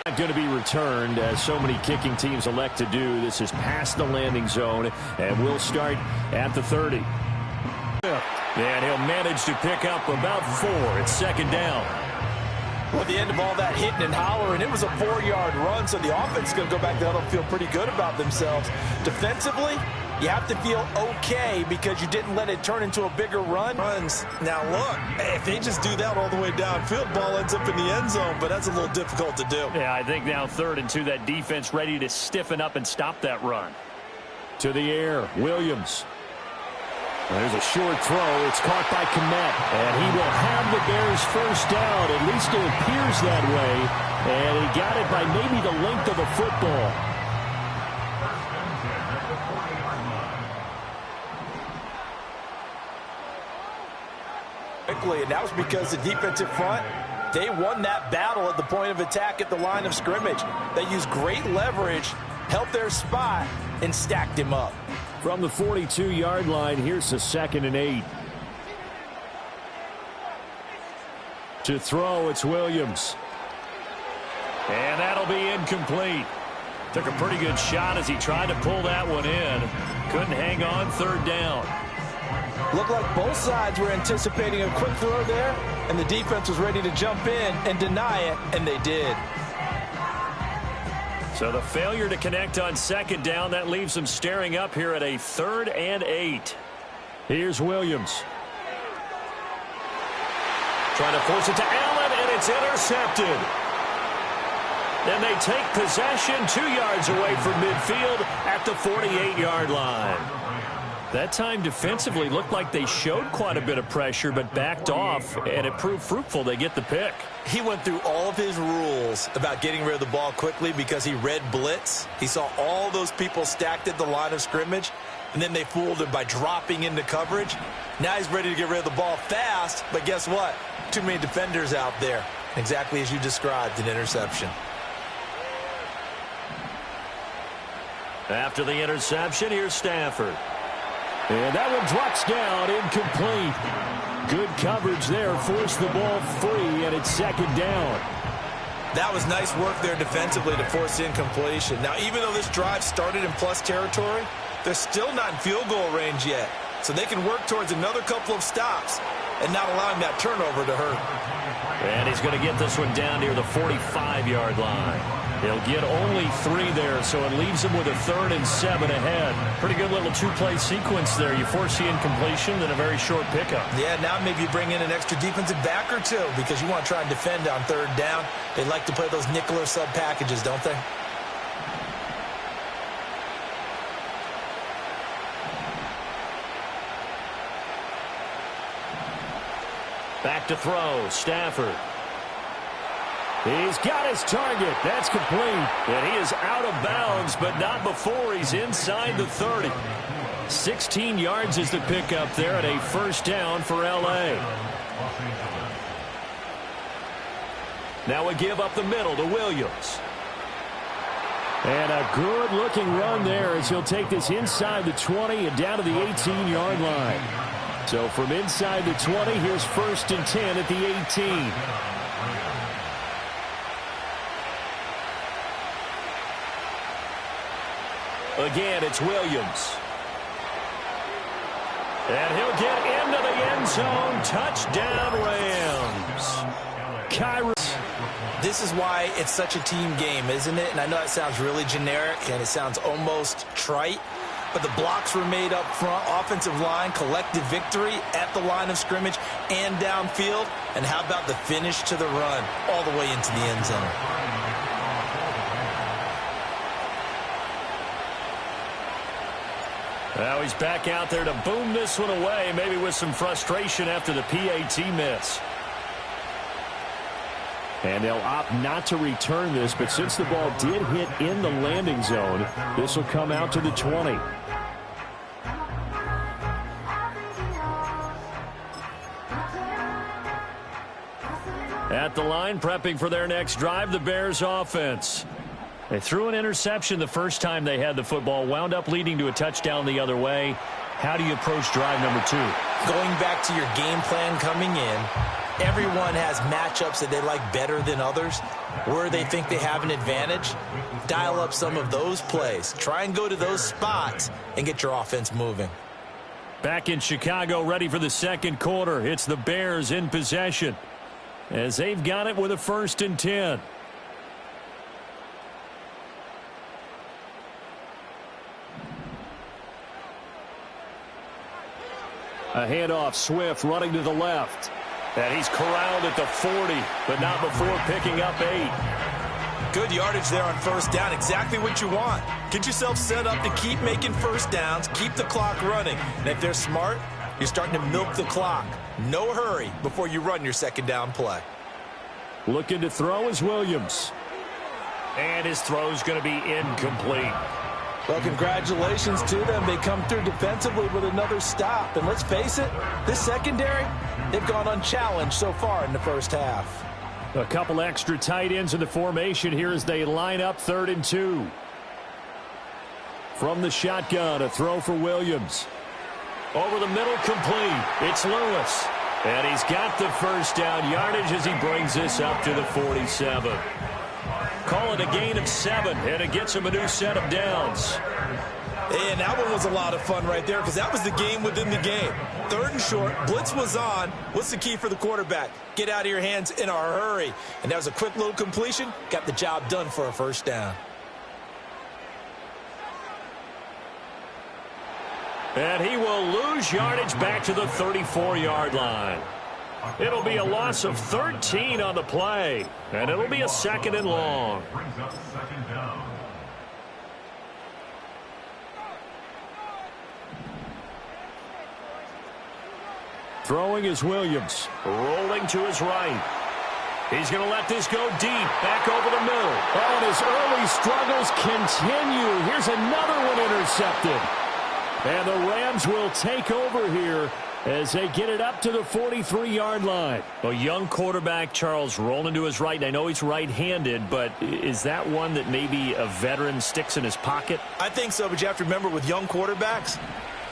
Not going to be returned, as so many kicking teams elect to do. This is past the landing zone, and we'll start at the 30. And he'll manage to pick up about 4. It's second down. Well, at the end of all that hitting and hollering, it was a 4-yard run, so the offense is going to go back there and feel pretty good about themselves. Defensively, you have to feel okay because you didn't let it turn into a bigger run. Now, look, if they just do that all the way downfield, ball ends up in the end zone, but that's a little difficult to do. Yeah, I think now 3rd and 2, that defense ready to stiffen up and stop that run. To the air, Williams. There's a short throw. It's caught by Kmet, and he will have the Bears first down. At least it appears that way, and he got it by maybe the length of a football. And that was because the defensive front, they won that battle at the point of attack at the line of scrimmage. They used great leverage, helped their spot, and stacked him up. From the 42-yard line, here's the 2nd and 8. To throw, it's Williams. And that'll be incomplete. Took a pretty good shot as he tried to pull that one in. Couldn't hang on, 3rd down. Looked like both sides were anticipating a quick throw there, and the defense was ready to jump in and deny it, and they did. So the failure to connect on 2nd down, that leaves them staring up here at a 3rd and 8. Here's Williams. Trying to force it to Allen, and it's intercepted. Then they take possession 2 yards away from midfield at the 48-yard line. That time defensively looked like they showed quite a bit of pressure but backed off, and it proved fruitful. They get the pick. He went through all of his rules about getting rid of the ball quickly because he read blitz. He saw all those people stacked at the line of scrimmage, and then they fooled him by dropping into coverage. Now he's ready to get rid of the ball fast, but guess what? Too many defenders out there. Exactly as you described, an interception. After the interception, here's Stafford. And that one drops down, incomplete. Good coverage there, forced the ball free, and it's 2nd down. That was nice work there defensively to force incompletion. Now, even though this drive started in plus territory, they're still not in field goal range yet. So they can work towards another couple of stops and not allowing that turnover to hurt. And he's going to get this one down near the 45-yard line. He'll get only 3 there, so it leaves him with a 3rd and 7 ahead. Pretty good little 2-play sequence there. You force the incompletion, then a very short pickup. Yeah, now maybe you bring in an extra defensive back or 2 because you want to try and defend on 3rd down. They like to play those nickel or sub packages, don't they? Back to throw, Stafford. He's got his target. That's complete. And he is out of bounds, but not before he's inside the 30. 16 yards is the pickup there at a first down for L.A. Now we give up the middle to Williams. And a good-looking run there as he'll take this inside the 20 and down to the 18-yard line. So from inside the 20, here's 1st and 10 at the 18. Again, it's Williams. And he'll get into the end zone. Touchdown, Rams. Kyrus. This is why it's such a team game, isn't it? And I know that sounds really generic and it sounds almost trite, but the blocks were made up front. Offensive line, collective victory at the line of scrimmage and downfield. And how about the finish to the run all the way into the end zone? Now he's back out there to boom this one away, maybe with some frustration after the PAT miss. And they'll opt not to return this, but since the ball did hit in the landing zone, this will come out to the 20. At the line, prepping for their next drive, the Bears offense. They threw an interception the first time they had the football, wound up leading to a touchdown the other way. How do you approach drive number 2? Going back to your game plan coming in, Everyone has matchups that they like better than others, where they think they have an advantage. Dial up some of those plays. Try and go to those spots and get your offense moving. Back in Chicago, ready for the second quarter. It's the Bears in possession as they've got it with a 1st and 10. A handoff, Swift running to the left. And he's corralled at the 40, but not before picking up 8. Good yardage there on 1st down. Exactly what you want. Get yourself set up to keep making 1st downs, keep the clock running. And if they're smart, you're starting to milk the clock. No hurry before you run your 2nd down play. Looking to throw is Williams. And his throw's going to be incomplete. Well, congratulations to them. They come through defensively with another stop. And let's face it, this secondary, they've gone unchallenged so far in the 1st half. A couple extra tight ends in the formation here as they line up 3rd and 2. From the shotgun, a throw for Williams. Over the middle, complete. It's Lewis. And he's got the 1st down yardage as he brings this up to the 47. Call it a gain of 7, and it gets him a new set of downs. And that one was a lot of fun right there because that was the game within the game. 3rd and short, blitz was on. What's the key for the quarterback? Get out of your hands in a hurry. And that was a quick little completion. Got the job done for a 1st down. And he will lose yardage back to the 34-yard line. It'll be a loss of 13 on the play, and it'll be a 2nd and long. Throwing is Williams, rolling to his right. He's going to let this go deep, back over the middle. Oh, and his early struggles continue. Here's another one intercepted. And the Rams will take over here as they get it up to the 43-yard line. A young quarterback, Charles, rolling to his right. And I know he's right-handed, but is that one that maybe a veteran sticks in his pocket? I think so, but you have to remember with young quarterbacks,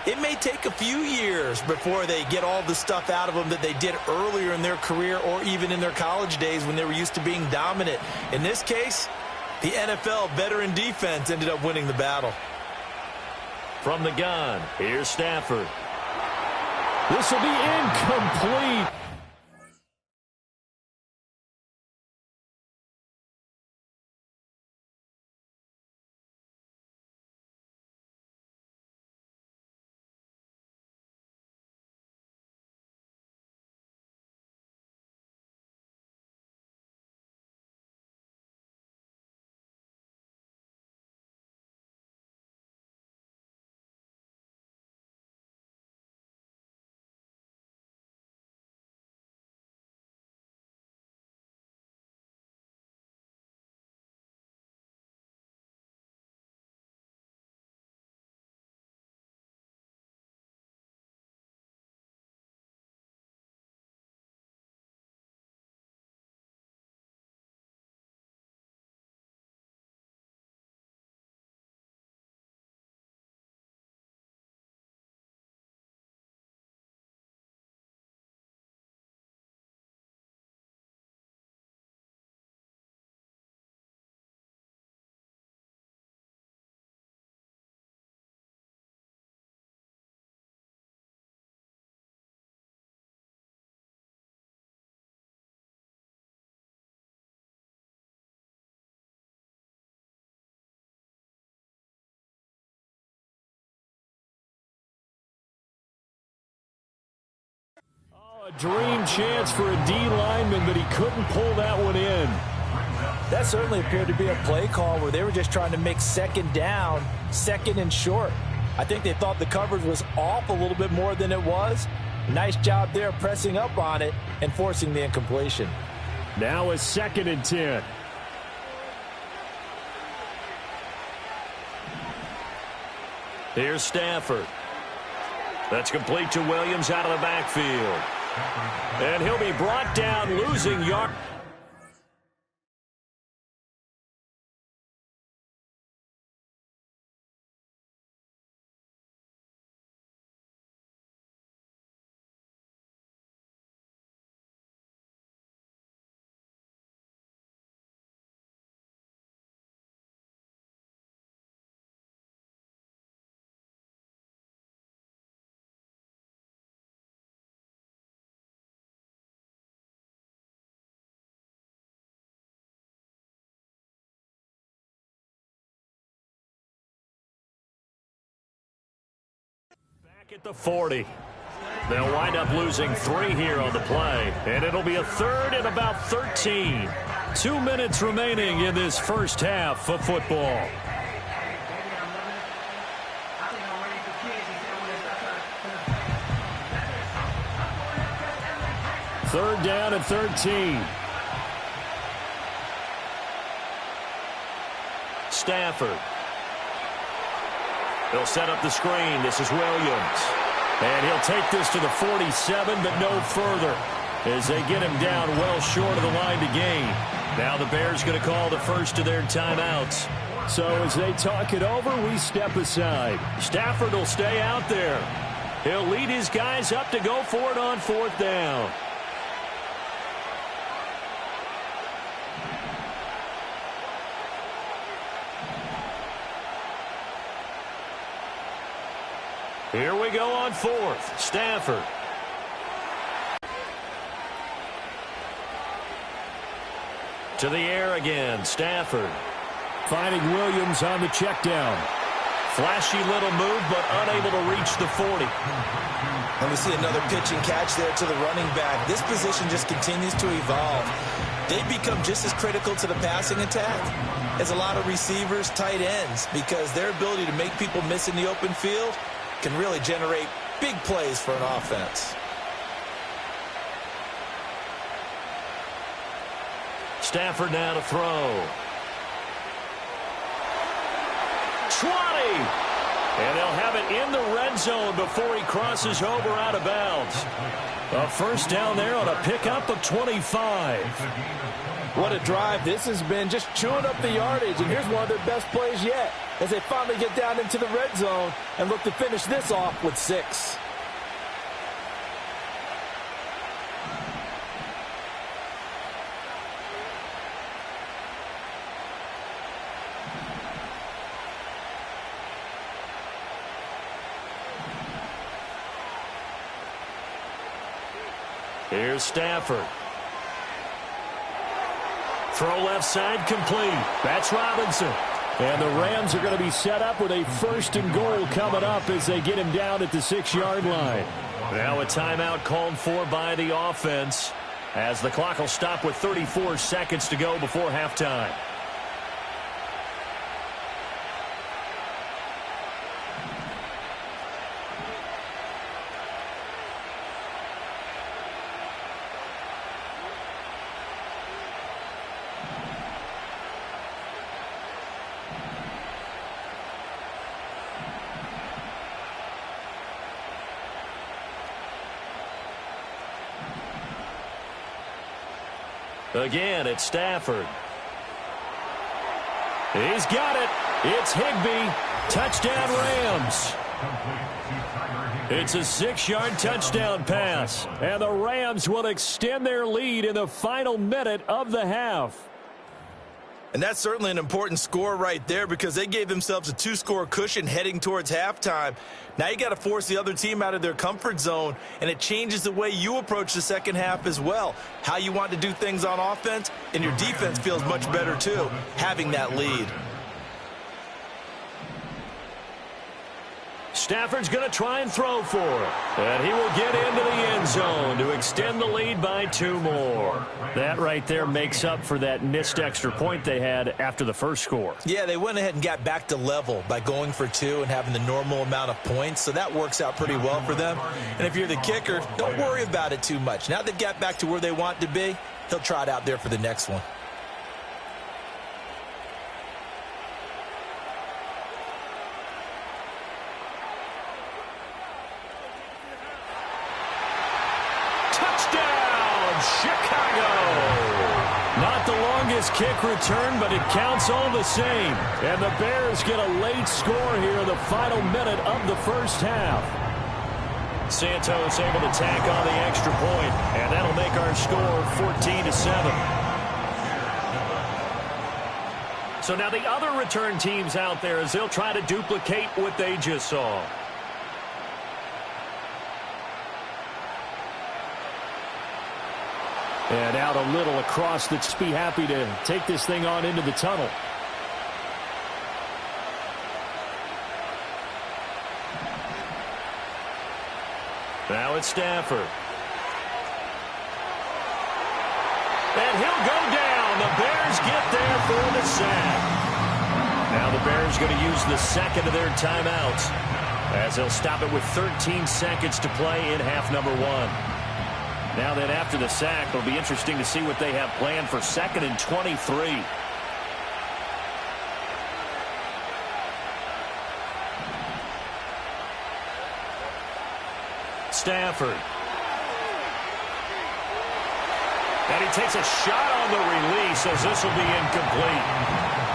it may take a few years before they get all the stuff out of them that they did earlier in their career or even in their college days when they were used to being dominant. In this case, the NFL veteran defense ended up winning the battle. From the gun, here's Stafford. This will be incomplete. A dream chance for a D lineman, but he couldn't pull that one in. That certainly appeared to be a play call where they were just trying to make 2nd down, 2nd and short. I think they thought the coverage was off a little bit more than it was. Nice job there pressing up on it and forcing the incompletion. Now a 2nd and 10. Here's Stafford. That's complete to Williams out of the backfield. And he'll be brought down, losing yard. At the 40. They'll wind up losing 3 here on the play, and it'll be a third and about 13. 2 minutes remaining in this first half of football. Third down and 13. Stafford. They'll set up the screen. This is Williams. And he'll take this to the 47, but no further as they get him down well short of the line to gain. Now the Bears going to call the first of their timeouts. So as they talk it over, we step aside. Stafford will stay out there. He'll lead his guys up to go for it on 4th down. Here we go on 4th. Stafford. To the air again. Stafford. Finding Williams on the check down. Flashy little move, but unable to reach the 40. And we see another pitch and catch there to the running back. This position just continues to evolve. They become just as critical to the passing attack as a lot of receivers, tight ends, because their ability to make people miss in the open field can really generate big plays for an offense. Stafford now to throw. 20! And they'll have it in the red zone before he crosses over out of bounds. A first down there on a pickup of 25. What a drive this has been, just chewing up the yardage. And here's one of their best plays yet as they finally get down into the red zone and look to finish this off with 6. Here's Stafford. Throw left side complete. That's Robinson. And the Rams are going to be set up with a 1st and goal coming up as they get him down at the 6-yard line. Now a timeout called for by the offense as the clock will stop with 34 seconds to go before halftime. Again, it's Stafford. He's got it. It's Higbee. Touchdown, Rams. It's a 6-yard touchdown pass. And the Rams will extend their lead in the final minute of the half. And that's certainly an important score right there because they gave themselves a 2-score cushion heading towards halftime. Now you got to force the other team out of their comfort zone, and it changes the way you approach the second half as well. How you want to do things on offense, and your defense feels much better too, having that lead. Stafford's going to try and throw for it. And he will get into the end zone to extend the lead by 2 more. That right there makes up for that missed extra point they had after the first score. Yeah, they went ahead and got back to level by going for 2 and having the normal amount of points, so that works out pretty well for them. And if you're the kicker, don't worry about it too much. Now they've got back to where they want to be, he'll try it out there for the next one. Kick return, but it counts all the same. And the Bears get a late score here in the final minute of the first half. Santos able to tack on the extra point, and that'll make our score 14-7. So now the other return teams out there as they'll try to duplicate what they just saw. And out a little across. Let's be happy to take this thing on into the tunnel. it's Stafford. And he'll go down. The Bears get there for the sack. Now the Bears going to use the second of their timeouts as they'll stop it with 13 seconds to play in half number 1. Now then, after the sack, it'll be interesting to see what they have planned for 2nd and 23. Stafford. And he takes a shot on the release as this will be incomplete.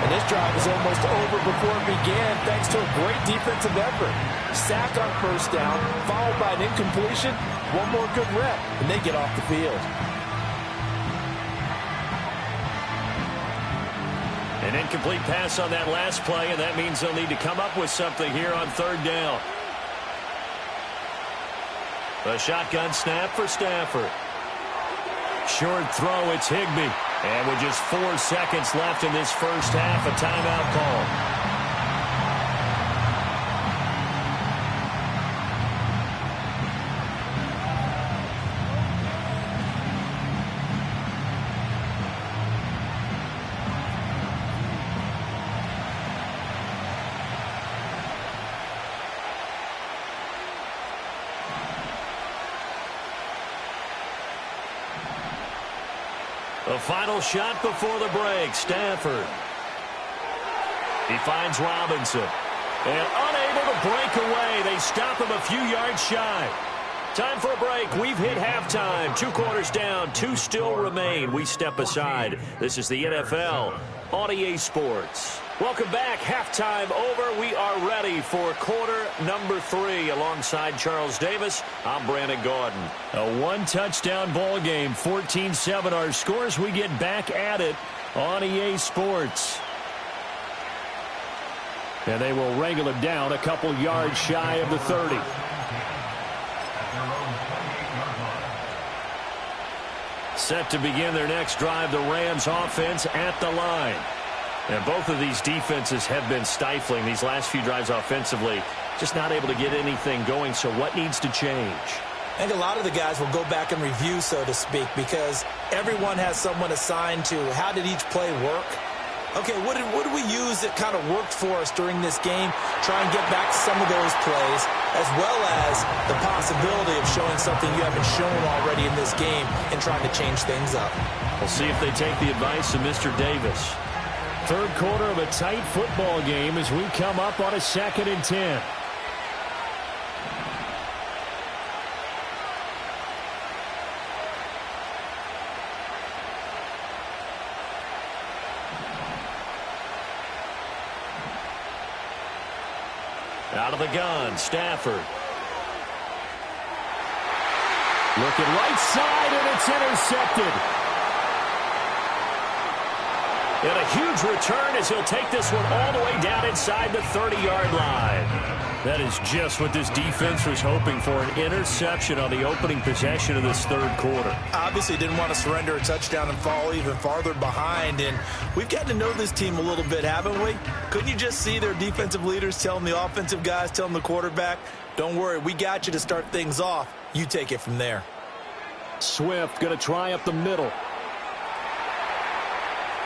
And this drive is almost over before it began thanks to a great defensive effort. Sack on first down, followed by an incompletion. One more good rep, and they get off the field. An incomplete pass on that last play, and that means they'll need to come up with something here on 3rd down. A shotgun snap for Stafford. Short throw, it's Higbee. And with just 4 seconds left in this first half, a timeout call. The final shot before the break, Stafford. He finds Robinson. And unable to break away, they stop him a few yards shy. Time for a break. We've hit halftime. 2 quarters down, 2 still remain. We step aside. This is the NFL on EA Sports. Welcome back. Halftime over. We are ready for quarter number 3. Alongside Charles Davis, I'm Brandon Gaudin. A 1-touchdown ball game, 14-7 our scores. We get back at it on EA Sports. And they will wrangle him down a couple yards shy of the 30. Set to begin their next drive, the Rams offense at the line. And both of these defenses have been stifling these last few drives offensively. Just not able to get anything going, so what needs to change? I think a lot of the guys will go back and review, so to speak, because everyone has someone assigned to how did each play work. Okay, what did we use that kind of worked for us during this game? Try and get back some of those plays, as well as the possibility of showing something you haven't shown already in this game and trying to change things up. We'll see if they take the advice of Mr. Davis. 3rd quarter of a tight football game as we come up on a 2nd and 10. Out of the gun, Stafford. Looking right side, and it's intercepted. And a huge return as he'll take this one all the way down inside the 30-yard line. That is just what this defense was hoping for, an interception on the opening possession of this 3rd quarter. Obviously didn't want to surrender a touchdown and fall even farther behind, and we've gotten to know this team a little bit, haven't we? Couldn't you just see their defensive leaders telling the offensive guys, telling the quarterback, don't worry, we got you to start things off. You take it from there. Swift going to try up the middle.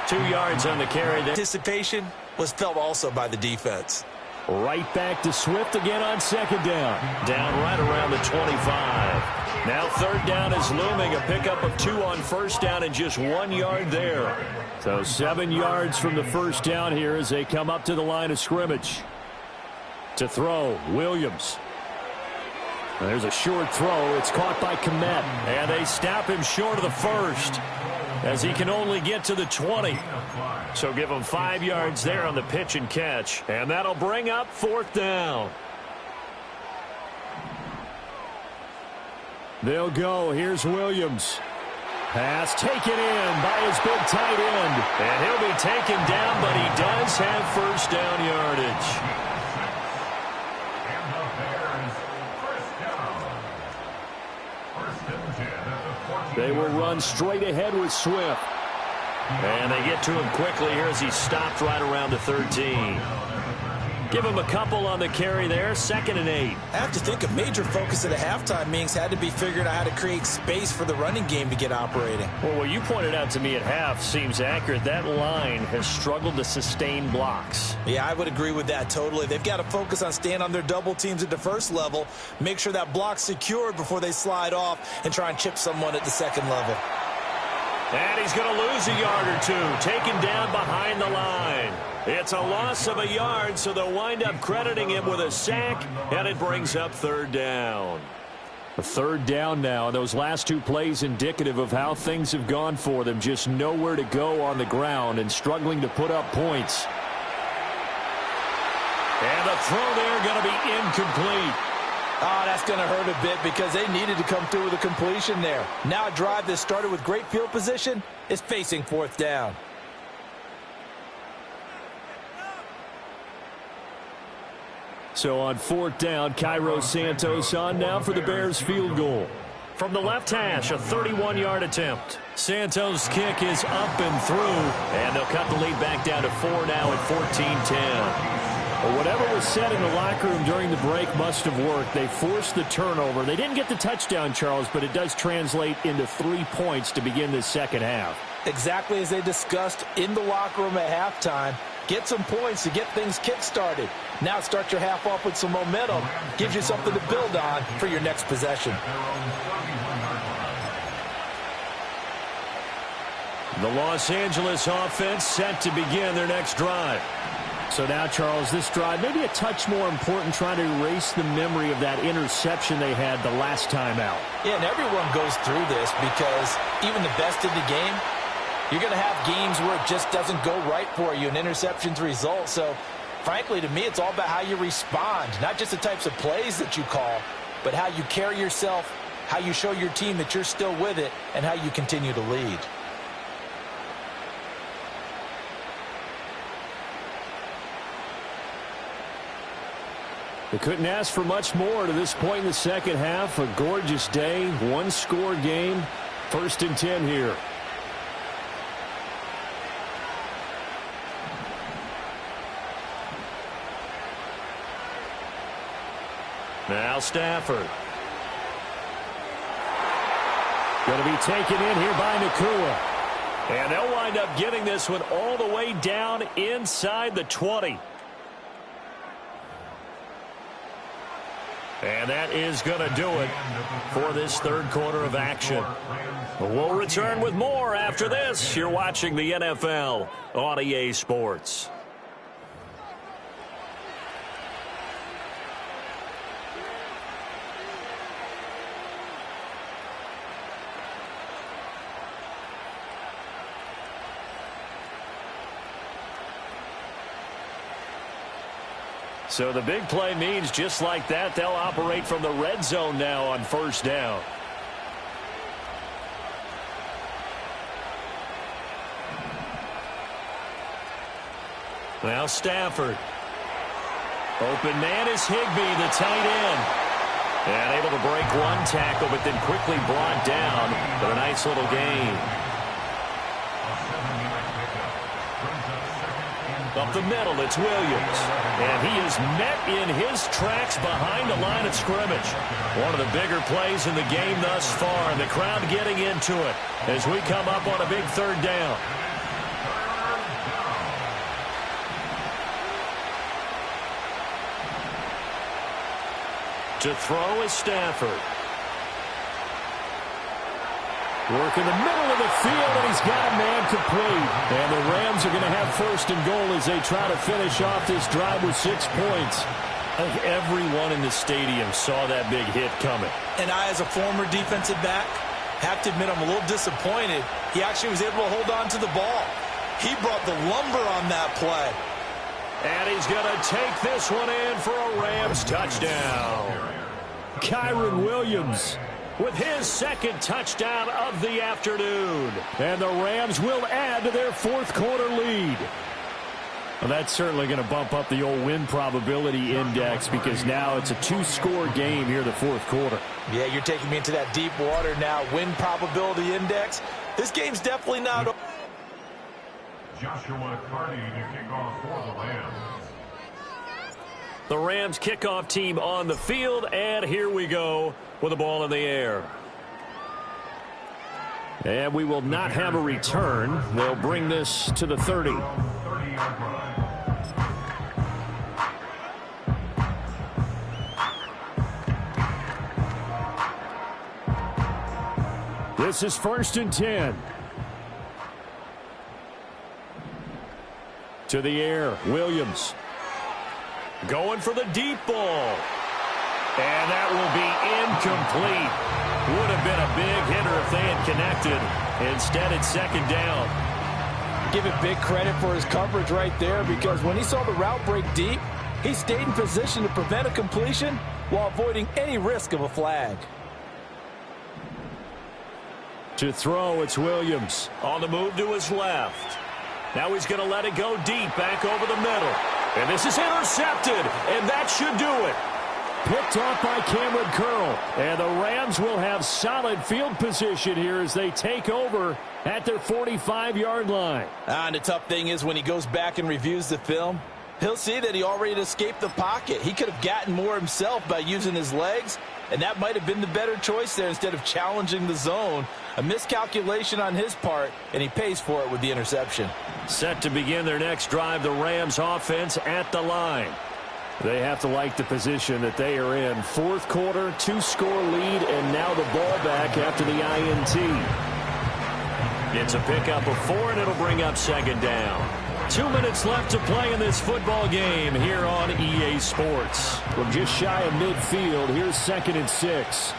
2 yards on the carry there. Anticipation was felt also by the defense. Right back to Swift again on 2nd down. Down right around the 25. Now 3rd down is looming. A pickup of 2 on 1st down and just 1 yard there. So 7 yards from the 1st down here as they come up to the line of scrimmage. To throw, Williams. There's a short throw. It's caught by Komet. And they stop him short of the 1st. As he can only get to the 20. So give him 5 yards there on the pitch and catch. And that'll bring up 4th down. They'll go. Here's Williams. Pass taken in by his big tight end. And he'll be taken down, but he does have 1st down yardage. They will run straight ahead with Swift. And they get to him quickly here as he's stopped right around the 13. Give him a couple on the carry there, 2nd and 8. I have to think a major focus at the halftime meetings had to be figuring out how to create space for the running game to get operating. Well, what you pointed out to me at half seems accurate. That line has struggled to sustain blocks. Yeah, I would agree with that totally. They've got to focus on staying on their double teams at the first level, make sure that block's secured before they slide off and try and chip someone at the second level. And he's going to lose a yard or two, taken down behind the line. It's a loss of a yard, so they'll wind up crediting him with a sack, and it brings up 3rd down. A 3rd down now, and those last 2 plays indicative of how things have gone for them. Just nowhere to go on the ground and struggling to put up points. And the throw there going to be incomplete. Oh, that's going to hurt a bit because they needed to come through with a completion there. Now a drive that started with great field position is facing 4th down. So on 4th down, Cairo Santos on now for the Bears field goal. From the left hash, a 31-yard attempt. Santos' kick is up and through, and they'll cut the lead back down to 4 now at 14-10. Well, whatever was said in the locker room during the break must have worked. They forced the turnover. They didn't get the touchdown, Charles, but it does translate into 3 points to begin this second half. Exactly as they discussed in the locker room at halftime. Get some points to get things kick-started. Now start your half off with some momentum. Gives you something to build on for your next possession. The Los Angeles offense set to begin their next drive. So now, Charles, this drive maybe a touch more important, trying to erase the memory of that interception they had the last time out. Yeah, and everyone goes through this because even the best in the game, you're going to have games where it just doesn't go right for you, and interceptions result. So, frankly, to me, it's all about how you respond, not just the types of plays that you call, but how you carry yourself, how you show your team that you're still with it, and how you continue to lead. They couldn't ask for much more to this point in the second half. A gorgeous day, 1-score game, 1st and 10 here. Now Stafford. Going to be taken in here by Nakua. And they'll wind up getting this one all the way down inside the 20. And that is going to do it for this 3rd quarter of action. We'll return with more after this. You're watching the NFL on EA Sports. So the big play means just like that, they'll operate from the red zone now on 1st down. Now Stafford. Open man is Higbee, the tight end. And able to break one tackle, but then quickly brought down. But a nice little gain. Up the middle, it's Williams. And he is met in his tracks behind the line of scrimmage. One of the bigger plays in the game thus far, and the crowd getting into it as we come up on a big 3rd down. To throw is Stafford. Work in the middle of the field, and he's got a man complete. And the Rams are going to have 1st and goal as they try to finish off this drive with 6 points. I think everyone in the stadium saw that big hit coming. And I, as a former defensive back, have to admit I'm a little disappointed. He actually was able to hold on to the ball. He brought the lumber on that play. And he's going to take this one in for a Rams touchdown. Kyron Williams with his 2nd touchdown of the afternoon. And the Rams will add to their 4th quarter lead. Well, that's certainly going to bump up the old win probability index because now it's a 2-score game here in the 4th quarter. Yeah, you're taking me into that deep water now. Win probability index. This game's definitely not. Joshua Carney to kick off for the Rams. The Rams kickoff team on the field, and here we go with the ball in the air. And we will not have a return. They'll bring this to the 30. This is 1st and 10. To the air, Williams. Going for the deep ball. And that will be incomplete. Would have been a big hitter if they had connected. Instead, it's 2nd down. Give it big credit for his coverage right there, because when he saw the route break deep, he stayed in position to prevent a completion while avoiding any risk of a flag. To throw, it's Williams. On the move to his left. Now he's going to let it go deep, back over the middle. And this is intercepted, and that should do it. Picked off by Cameron Curl. And the Rams will have solid field position here as they take over at their 45-yard line. And the tough thing is when he goes back and reviews the film, he'll see that he already escaped the pocket. He could have gotten more himself by using his legs, and that might have been the better choice there instead of challenging the zone. A miscalculation on his part, and he pays for it with the interception. Set to begin their next drive, the Rams offense at the line. They have to like the position that they are in. 4th quarter, 2-score lead, and now the ball back after the INT. It's a pickup of 4, and it'll bring up 2nd down. 2 minutes left to play in this football game here on EA Sports. From just shy of midfield, here's 2nd and 6.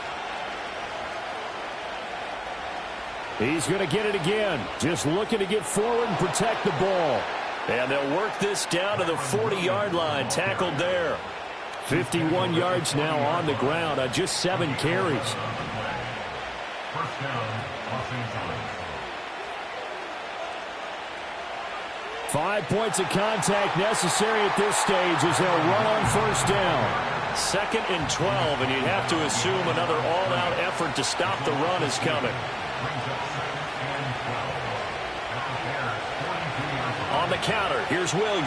He's going to get it again. Just looking to get forward and protect the ball. And they'll work this down to the 40-yard line. Tackled there. 51 yards now on the ground on just 7 carries. 5 points of contact necessary at this stage as they'll run on 1st down. 2nd and 12, and you'd have to assume another all-out effort to stop the run is coming. On the counter, here's Williams.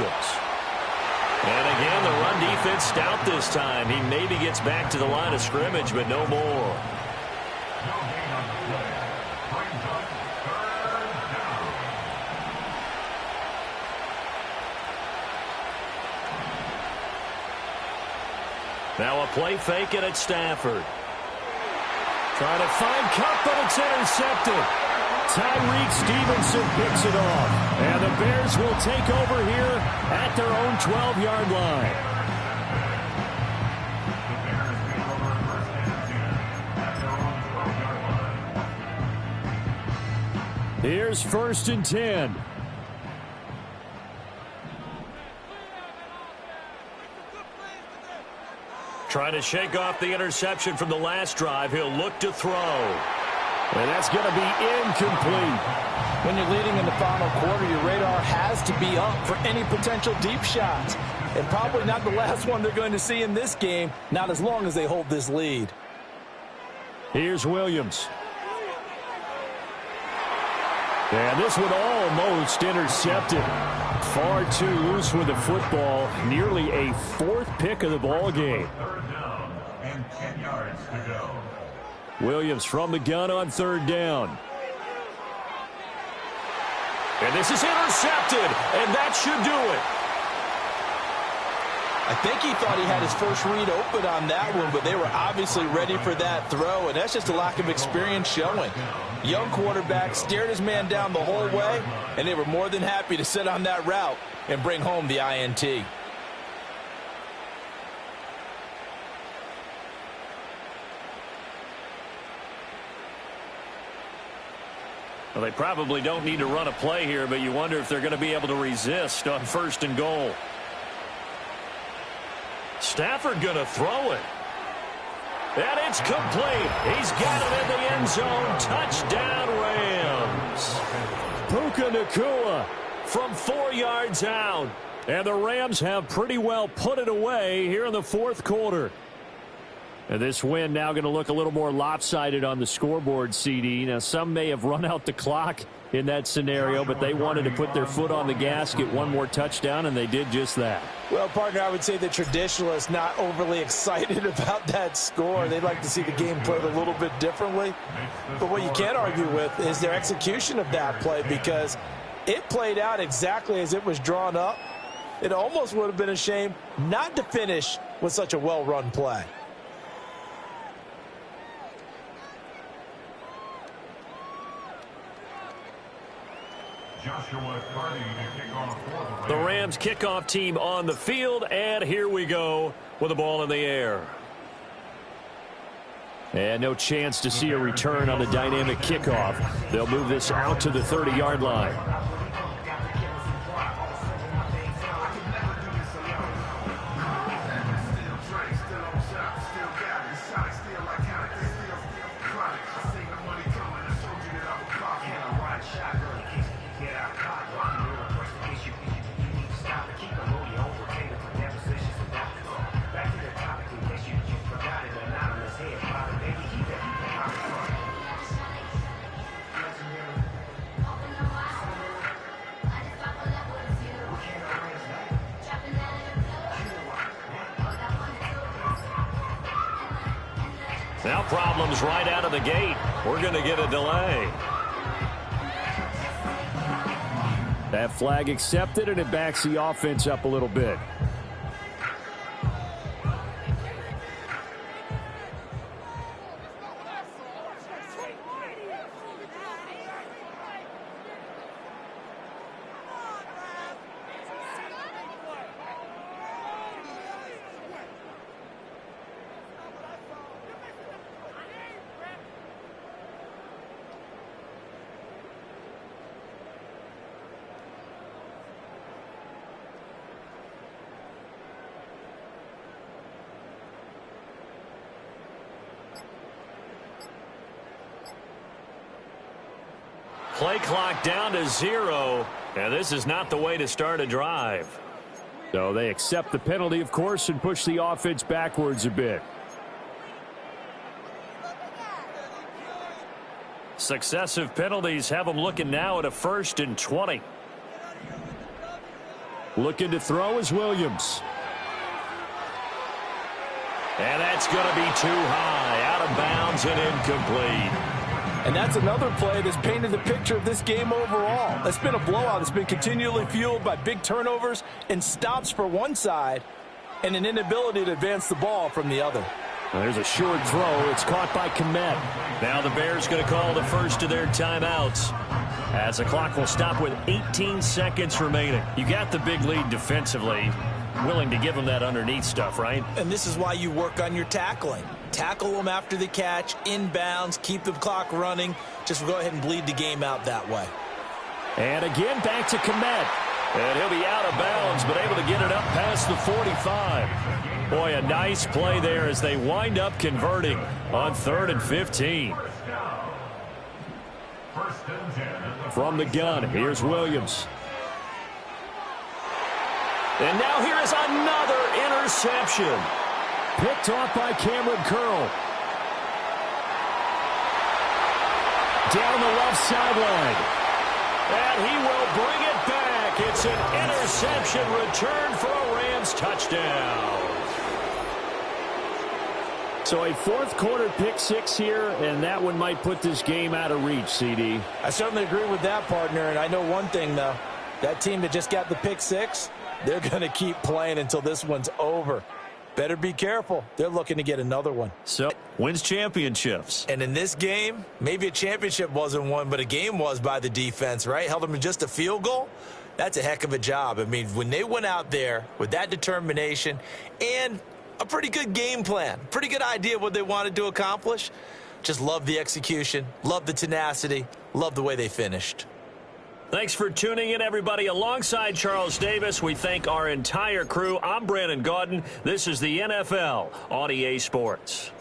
And again, the run defense stout this time. He maybe gets back to the line of scrimmage, but no more. Now a play fake, and it's Stafford. Trying to find Cup, but it's intercepted. Tyreek Stevenson picks it off. And the Bears will take over here at their own 12-yard line. Here's 1st and 10. Trying to shake off the interception from the last drive. He'll look to throw. And that's going to be incomplete. When you're leading in the final quarter, your radar has to be up for any potential deep shots. And probably not the last one they're going to see in this game, not as long as they hold this lead. Here's Williams. And this one almost intercepted. Far too loose with the football. Nearly a 4th pick of the ball game. 3rd down and 10 yards to go. Williams from the gun on 3rd down. And this is intercepted, and that should do it. I think he thought he had his first read open on that one, but they were obviously ready for that throw, and that's just a lack of experience showing. Young quarterback stared his man down the whole way, and they were more than happy to sit on that route and bring home the INT. Well, they probably don't need to run a play here, but you wonder if they're going to be able to resist on 1st and goal. Stafford going to throw it. And it's complete. He's got it in the end zone. Touchdown, Rams. Puka Nacua from 4 yards out. And the Rams have pretty well put it away here in the 4th quarter. And this win now going to look a little more lopsided on the scoreboard, CD. Now, some may have run out the clock in that scenario, but they wanted to put their foot on the gas, get one more touchdown, and they did just that. Well, partner, I would say the traditionalists not overly excited about that score. They'd like to see the game played a little bit differently. But what you can't argue with is their execution of that play, because it played out exactly as it was drawn up. It almost would have been a shame not to finish with such a well-run play. The Rams kickoff team on the field, and here we go with the ball in the air. And no chance to see a return on the dynamic kickoff. They'll move this out to the 30-yard line. Now problems right out of the gate. We're going to get a delay. That flag accepted, and it backs the offense up a little bit. Play clock down to 0, and this is not the way to start a drive. So they accept the penalty, of course, and push the offense backwards a bit. Successive penalties have them looking now at a 1st and 20. Looking to throw is Williams. And that's going to be too high, out of bounds and incomplete. And that's another play that's painted the picture of this game overall. It's been a blowout that's been continually fueled by big turnovers and stops for one side and an inability to advance the ball from the other. There's a short throw. It's caught by Komet. Now the Bears going to call the first of their timeouts as the clock will stop with 18 seconds remaining. You got the big lead defensively. Willing to give them that underneath stuff, right? And this is why you work on your tackling. Tackle them after the catch, inbounds, keep the clock running. Just go ahead and bleed the game out that way. And again, back to Komet. And he'll be out of bounds, but able to get it up past the 45. Boy, a nice play there as they wind up converting on 3rd and 15. From the gun, here's Williams. And now here is another interception. Picked off by Cameron Curl. Down the left sideline. And he will bring it back. It's an interception return for a Rams touchdown. So a 4th quarter pick 6 here, and that one might put this game out of reach, CD. I certainly agree with that, partner. And I know one thing, though. That team that just got the pick 6, they're going to keep playing until this one's over. Better be careful. They're looking to get another one. So, wins championships. And in this game, maybe a championship wasn't won, but a game was by the defense, right? Held them to just a field goal. That's a heck of a job. I mean, when they went out there with that determination and a pretty good game plan, pretty good idea of what they wanted to accomplish, just love the execution, love the tenacity, love the way they finished. Thanks for tuning in, everybody. Alongside Charles Davis, we thank our entire crew. I'm Brandon Gaudin. This is the NFL on EA Sports.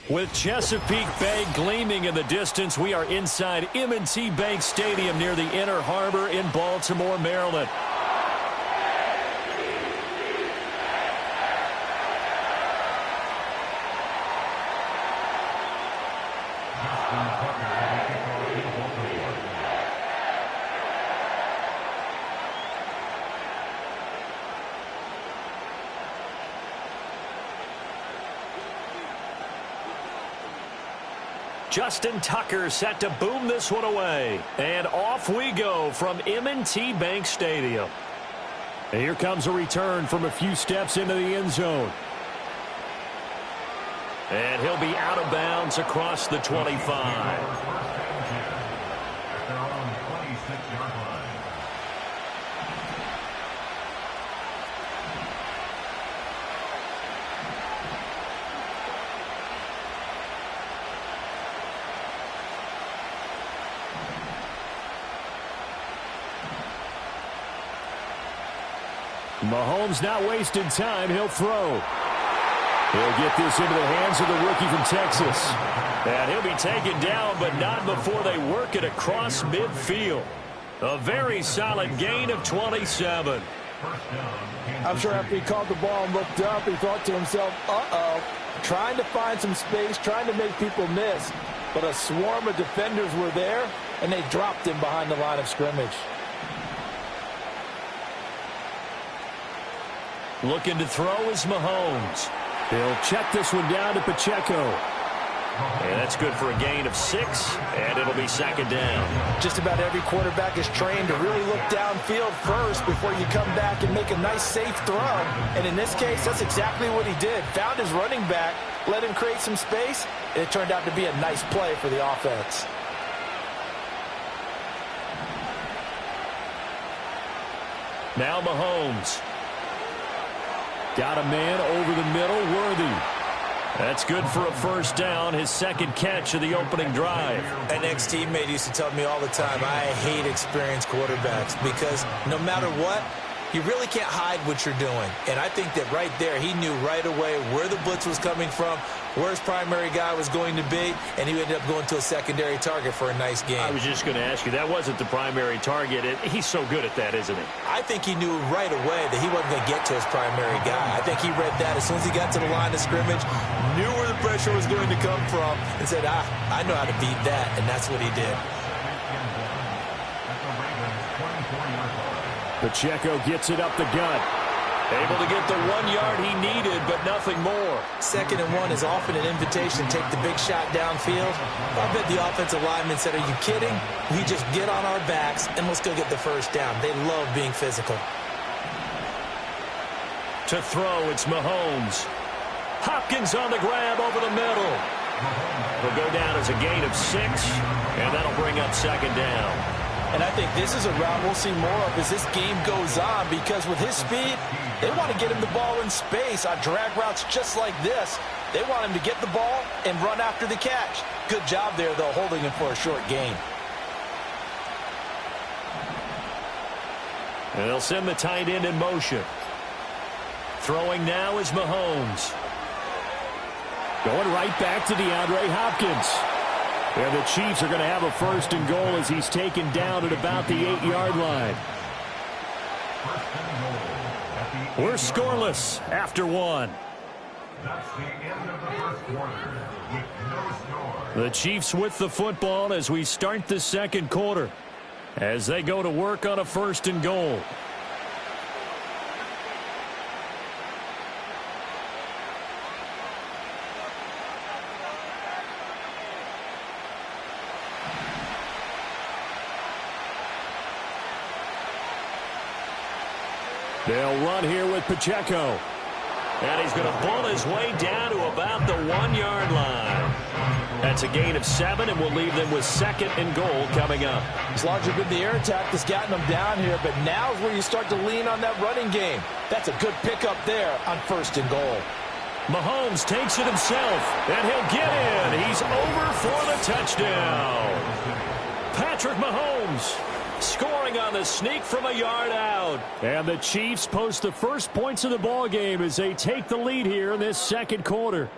With Chesapeake Bay gleaming in the distance, we are inside M&T Bank Stadium near the Inner Harbor in Baltimore, Maryland. Justin Tucker set to boom this one away. And off we go from M&T Bank Stadium. And here comes a return from a few steps into the end zone. And he'll be out of bounds across the 25. Mahomes not wasting time. He'll throw. He'll get this into the hands of the rookie from Texas. And he'll be taken down, but not before they work it across midfield. A very solid gain of 27. I'm sure after he caught the ball and looked up, he thought to himself, uh-oh, trying to find some space, trying to make people miss. But a swarm of defenders were there, and they dropped him behind the line of scrimmage. Looking to throw is Mahomes. He'll check this one down to Pacheco. And that's good for a gain of 6, and it'll be second down. Just about every quarterback is trained to really look downfield first before you come back and make a nice, safe throw. And in this case, that's exactly what he did. Found his running back, let him create some space, and it turned out to be a nice play for the offense. Now Mahomes. Got a man over the middle, Worthy. That's good for a first down, his second catch of the opening drive. An ex-teammate used to tell me all the time, I hate experienced quarterbacks because no matter what, you really can't hide what you're doing. And I think that right there, he knew right away where the blitz was coming from, where his primary guy was going to be, and he ended up going to a secondary target for a nice game. I was just going to ask you, that wasn't the primary target. He's so good at that, isn't he? I think he knew right away that he wasn't going to get to his primary guy. I think he read that as soon as he got to the line of scrimmage, knew where the pressure was going to come from, and said, I know how to beat that, and that's what he did. Pacheco gets it up the gut. Able to get the 1 yard he needed, but nothing more. 2nd and 1 is often an invitation to take the big shot downfield. I bet the offensive lineman said, are you kidding? We just get on our backs and let's go get the first down. They love being physical. To throw, it's Mahomes. Hopkins on the grab over the middle. He'll go down as a gain of 6, and that'll bring up second down. And I think this is a route we'll see more of as this game goes on, because with his speed, they want to get him the ball in space on drag routes just like this. They want him to get the ball and run after the catch. Good job there, though, holding him for a short gain. And they'll send the tight end in motion. Throwing now is Mahomes. Going right back to DeAndre Hopkins. And the Chiefs are going to have a 1st and goal as he's taken down at about the 8-yard line. We're scoreless after 1. That's the end of the first quarter with no score. The Chiefs with the football as we start the 2nd quarter, as they go to work on a 1st and goal. They'll run here with Pacheco. And he's going to pull his way down to about the 1-yard line. That's a gain of 7, and we'll leave them with 2nd and goal coming up. It's largely been the air attack that's gotten them down here, but now is where you start to lean on that running game. That's a good pickup there on 1st and goal. Mahomes takes it himself, and he'll get in. He's over for the touchdown. Patrick Mahomes scoring on the sneak from a yard out. And the Chiefs post the first points of the ball game as they take the lead here in this 2nd quarter.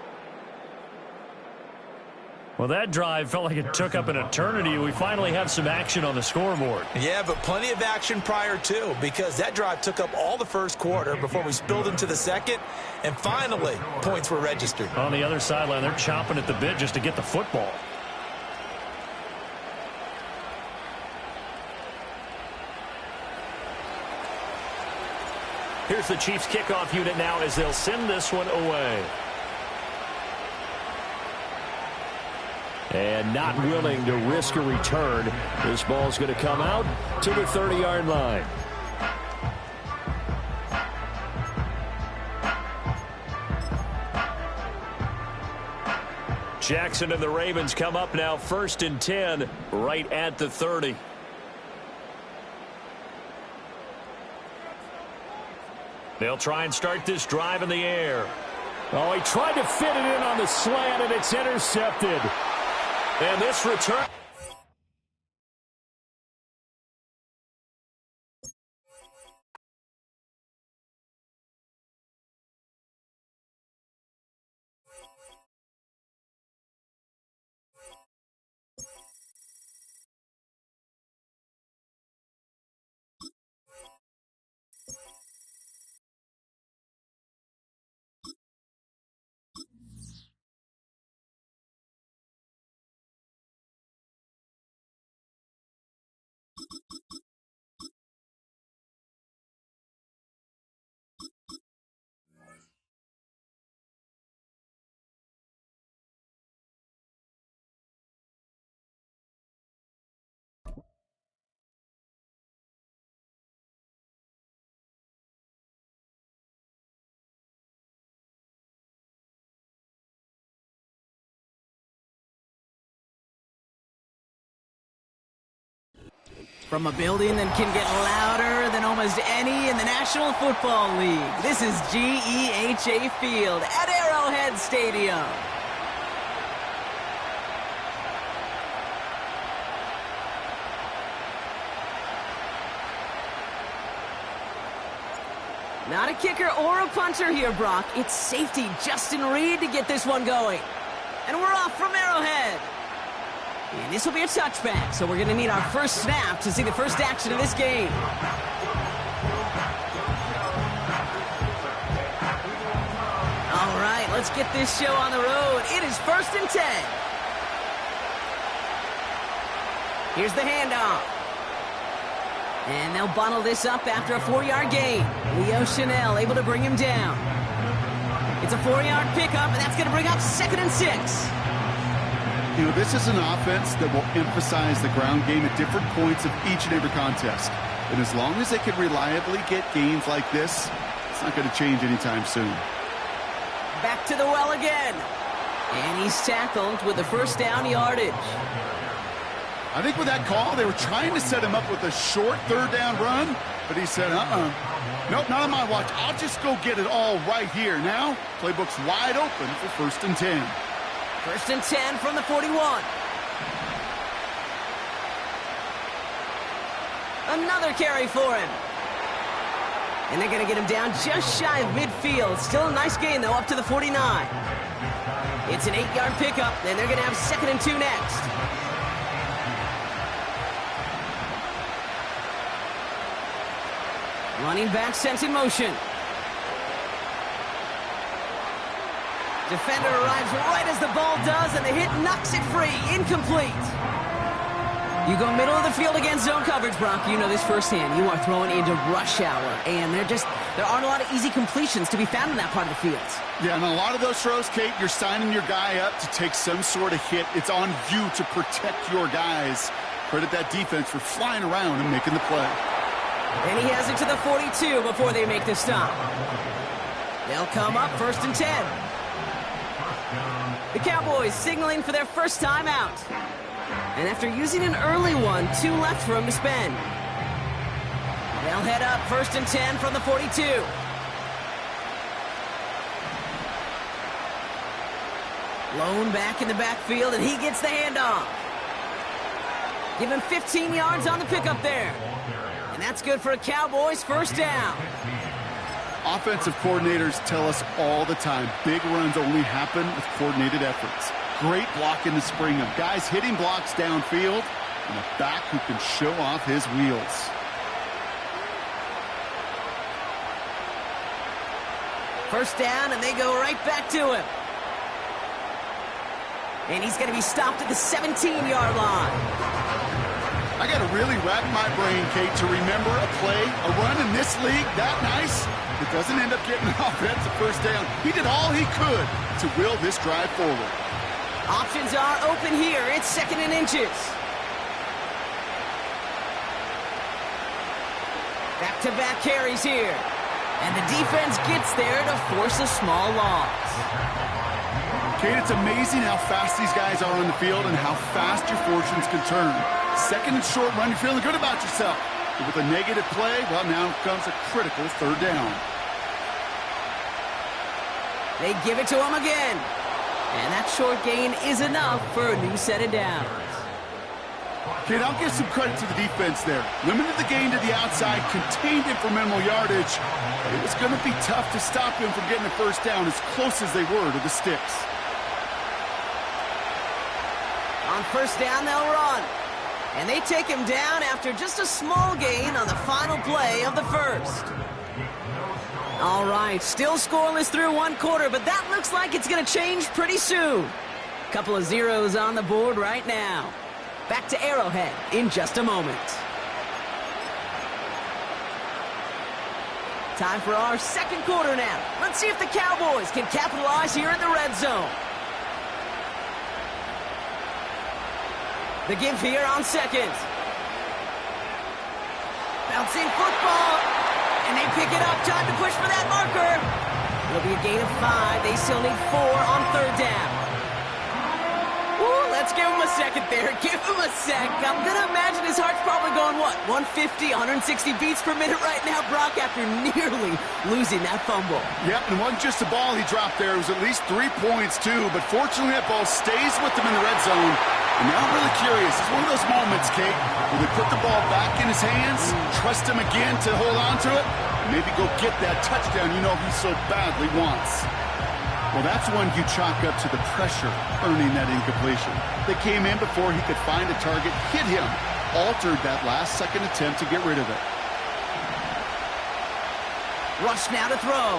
Well, that drive felt like it took up an eternity. We finally have some action on the scoreboard. Yeah, but plenty of action prior to, because that drive took up all the 1st quarter before we spilled into the 2nd, and finally, points were registered. On the other sideline, they're chomping at the bit just to get the football. Here's the Chiefs kickoff unit now as they'll send this one away. And not willing to risk a return. This ball's going to come out to the 30-yard line. Jackson and the Ravens come up now 1st and 10 right at the 30. They'll try and start this drive in the air. Oh, he tried to fit it in on the slant, and it's intercepted. And this return. From a building that can get louder than almost any in the National Football League, this is GEHA Field at Arrowhead Stadium. Not a kicker or a punter here, Brock. It's safety Justin Reed to get this one going. And we're off from Arrowhead. And this will be a touchback, so we're going to need our first snap to see the first action of this game. All right, let's get this show on the road. It is 1st and 10. Here's the handoff. And they'll bundle this up after a 4-yard gain. Leo Chanel able to bring him down. It's a 4-yard pickup, and that's going to bring up 2nd and 6. You know, this is an offense that will emphasize the ground game at different points of each and every contest. And as long as they can reliably get gains like this, it's not going to change anytime soon. Back to the well again. And he's tackled with the first down yardage. I think with that call, they were trying to set him up with a short 3rd down run, but he said, nope, not on my watch. I'll just go get it all right here. Now, playbook's wide open for 1st and 10. 1st and 10 from the 41. Another carry for him. And they're going to get him down just shy of midfield. Still a nice gain, though, up to the 49. It's an 8-yard pickup, and they're going to have 2nd and 2 next. Running back sent in motion. Defender arrives right as the ball does, and the hit knocks it free. Incomplete. You go middle of the field against zone coverage, Brock. You know this firsthand. You are throwing into rush hour, and there aren't a lot of easy completions to be found in that part of the field. Yeah, and a lot of those throws, Kate, you're signing your guy up to take some sort of hit. It's on you to protect your guys. Credit that defense for flying around and making the play. And he has it to the 42 before they make the stop. They'll come up 1st and 10. The Cowboys signaling for their first time out. And after using an early one, 2 left for him to spend. They'll head up 1st and 10 from the 42. Lone back in the backfield, and he gets the handoff. Give him 15 yards on the pickup there. And that's good for a Cowboys first down. Offensive coordinators tell us all the time, big runs only happen with coordinated efforts. Great block in the spring of guys hitting blocks downfield and a back who can show off his wheels. First down, and they go right back to him. And he's going to be stopped at the 17-yard line. I got to really rack my brain, Kate, to remember a play, a run in this league that nice. It doesn't end up getting an offensive first down. He did all he could to will this drive forward. Options are open here. It's 2nd and inches. Back-to-back carries here. And the defense gets there to force a small loss. Kate, it's amazing how fast these guys are on the field and how fast your fortunes can turn. 2nd and short run, you're feeling good about yourself. But with a negative play, well, now comes a critical 3rd down. They give it to him again. And that short gain is enough for a new set of downs. Kate, I'll give some credit to the defense there. Limited the gain to the outside, contained him for minimal yardage. It was going to be tough to stop him from getting a first down as close as they were to the sticks. On first down, they'll run. And they take him down after just a small gain on the final play of the first. All right, still scoreless through 1 quarter, but that looks like it's going to change pretty soon. Couple of zeros on the board right now. Back to Arrowhead in just a moment. Time for our 2nd quarter now. Let's see if the Cowboys can capitalize here in the red zone. The give here on 2nd. Bouncing football. And they pick it up. Time to push for that marker. It'll be a gain of 5. They still need 4 on 3rd down. Ooh, let's give him a second there. Give him a sec. I'm going to imagine his heart's probably going, what, 150, 160 beats per minute right now, Brock, after nearly losing that fumble. Yep, and it wasn't just a ball he dropped there. It was at least 3 points, too. But fortunately, that ball stays with him in the red zone. And now I'm really curious. It's one of those moments, Kate, where they put the ball back in his hands, trust him again to hold on to it, and maybe go get that touchdown you know he so badly wants. Well, that's one you chalk up to the pressure earning that incompletion. They came in before he could find a target, hit him, altered that last-second attempt to get rid of it. Rush now to throw.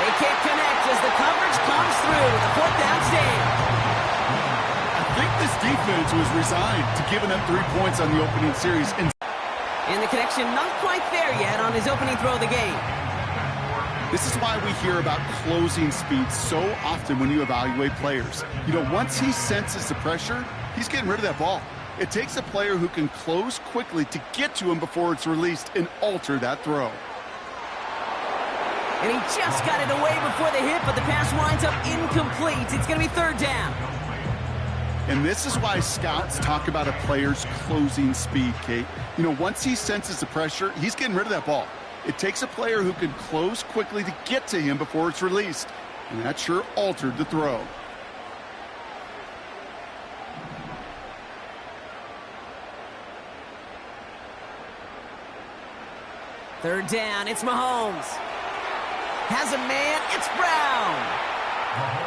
They can't connect as the coverage comes through. The 4th down stand. I think this defense was resigned to giving up 3 points on the opening series. And the connection not quite there yet on his opening throw of the game. This is why we hear about closing speed so often when you evaluate players. You know, once he senses the pressure, he's getting rid of that ball. It takes a player who can close quickly to get to him before it's released and alter that throw. And he just got it away before the hit, but the pass winds up incomplete. It's going to be 3rd down. And this is why scouts talk about a player's closing speed, Kate. You know, once he senses the pressure, he's getting rid of that ball. It takes a player who can close quickly to get to him before it's released. And that sure altered the throw. Third down, it's Mahomes. Has a man, it's Brown.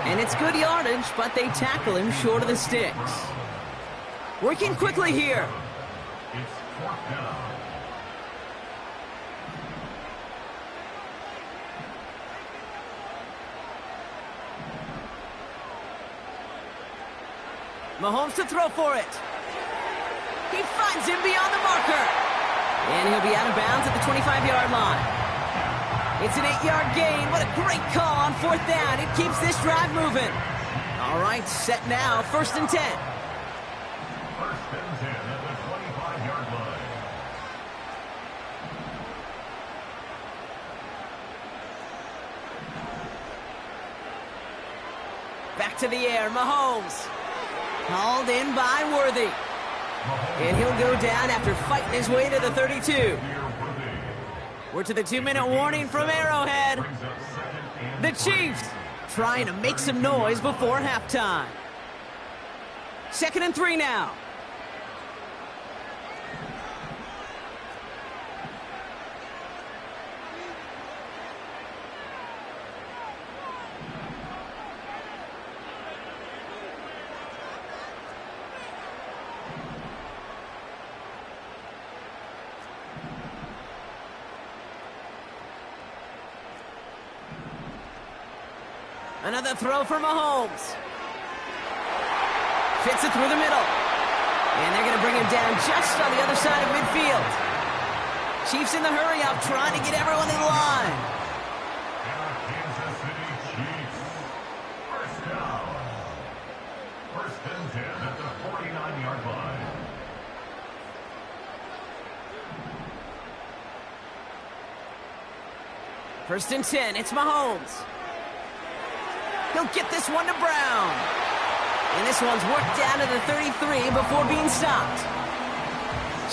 And it's good yardage, but they tackle him short of the sticks. Working quickly here. It's fourth down. Mahomes to throw for it. He finds him beyond the marker. And he'll be out of bounds at the 25-yard line. It's an 8-yard gain. What a great call on fourth down. It keeps this drive moving. All right, set now. First and 10. First and 10 at the 25-yard line. Back to the air, Mahomes. Hauled in by Worthy. And he'll go down after fighting his way to the 32. We're to the 2-minute warning from Arrowhead. The Chiefs trying to make some noise before halftime. 2nd and 3 now. Another throw for Mahomes. Fits it through the middle. And they're going to bring him down just on the other side of midfield. Chiefs in the hurry-up, trying to get everyone in line. Kansas City Chiefs. First down. First and 10 at the 49-yard line. First and 10, it's Mahomes. He'll get this one to Brown. And this one's worked down to the 33 before being stopped.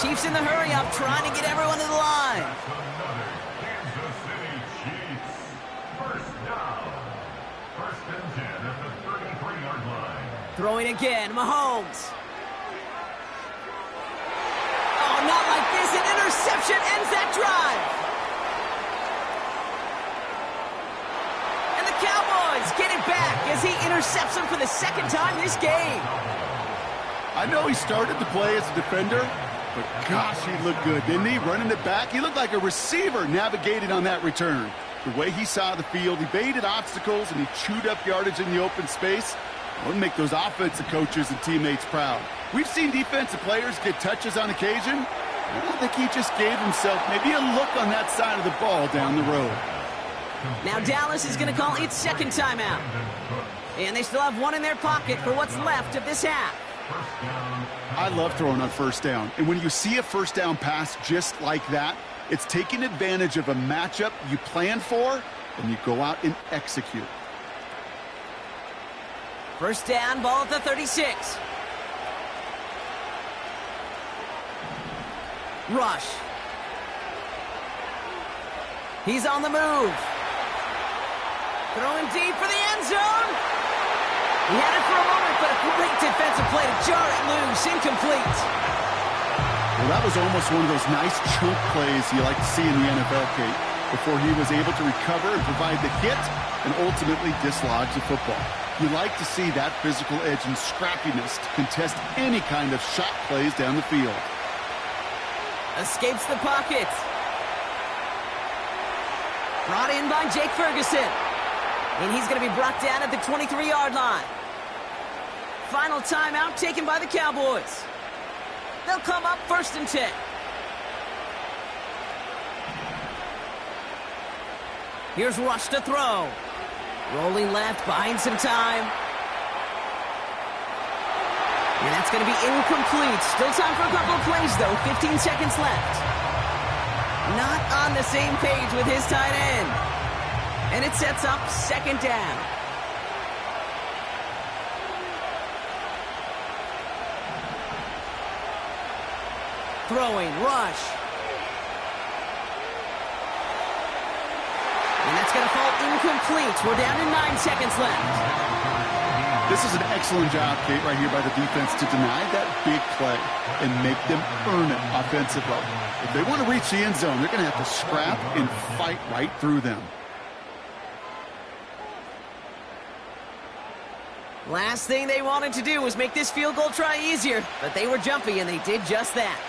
Chiefs in the hurry-up, trying to get everyone in the line. Another Kansas City Chiefs. First down. First and 10 at the 33-yard line. Throwing again, Mahomes. Oh, not like this. An interception ends that drive. Cowboys get it back as he intercepts him for the second time this game. I know he started to play as a defender, but gosh, he looked good, didn't he? Running it back, he looked like a receiver navigating on that return. The way he saw the field, he baited obstacles, and he chewed up yardage in the open space. It would make those offensive coaches and teammates proud. We've seen defensive players get touches on occasion. I think he just gave himself maybe a look on that side of the ball down the road. Now Dallas is going to call its second timeout. And they still have one in their pocket for what's left of this half. I love throwing on first down. And when you see a first down pass just like that, it's taking advantage of a matchup you plan for, and you go out and execute. First down, ball at the 36. Rush. He's on the move. Throwing deep for the end zone. He had it for a moment, but a great defensive play to jar it loose. Incomplete. Well, that was almost one of those nice chunk plays you like to see in the NFL, Kate, before he was able to recover and provide the hit and ultimately dislodge the football. You like to see that physical edge and scrappiness to contest any kind of shot plays down the field. Escapes the pocket. Brought in by Jake Ferguson. And he's going to be brought down at the 23-yard line. Final timeout taken by the Cowboys. They'll come up first and 10. Here's Rush to throw. Rolling left, buying some time. And that's going to be incomplete. Still time for a couple of plays, though. 15 seconds left. Not on the same page with his tight end. And it sets up second down. Throwing, Rush. And that's going to fall incomplete. We're down to 9 seconds left. This is an excellent job, Kate, right here by the defense to deny that big play and make them earn it offensively. If they want to reach the end zone, they're going to have to scrap and fight right through them. Last thing they wanted to do was make this field goal try easier, but they were jumpy, and they did just that.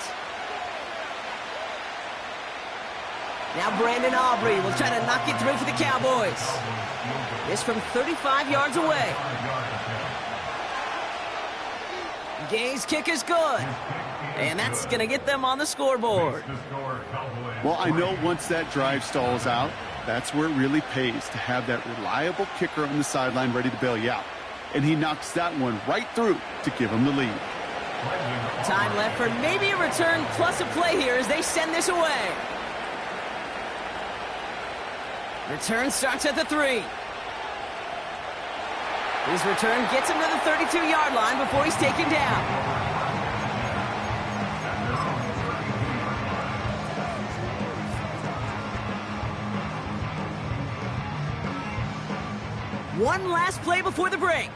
Now Brandon Aubrey will try to knock it through for the Cowboys. This from 35 yards away. Gay's kick is good, and that's going to get them on the scoreboard. Well, I know once that drive stalls out, that's where it really pays to have that reliable kicker on the sideline ready to bail you out. And he knocks that one right through to give him the lead. Time left for maybe a return plus a play here as they send this away. Return starts at the 3. His return gets him to the 32-yard line before he's taken down. One last play before the break.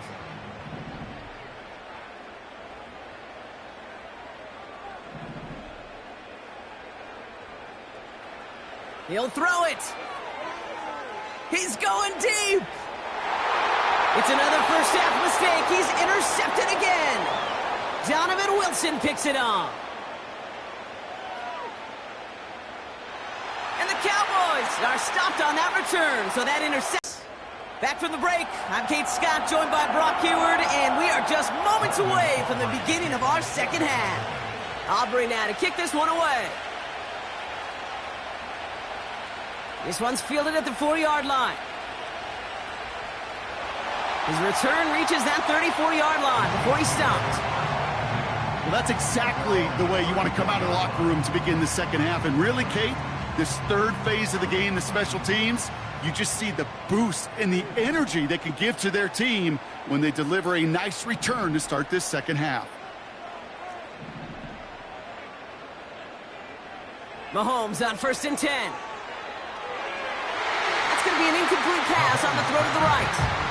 He'll throw it. He's going deep. It's another first half mistake. He's intercepted again. Donovan Wilson picks it off. And the Cowboys are stopped on that return, so that intercepts. Back from the break, I'm Kate Scott, joined by Brock Heward, and we are just moments away from the beginning of our second half. Aubrey now to kick this one away. This one's fielded at the 4-yard line. His return reaches that 34-yard line before he's stopped. Well, that's exactly the way you want to come out of the locker room to begin the second half. And really, Kate, this third phase of the game, the special teams, you just see the boost and the energy they can give to their team when they deliver a nice return to start this second half. Mahomes on 1st and 10. That's going to be an incomplete pass on the throw to the right.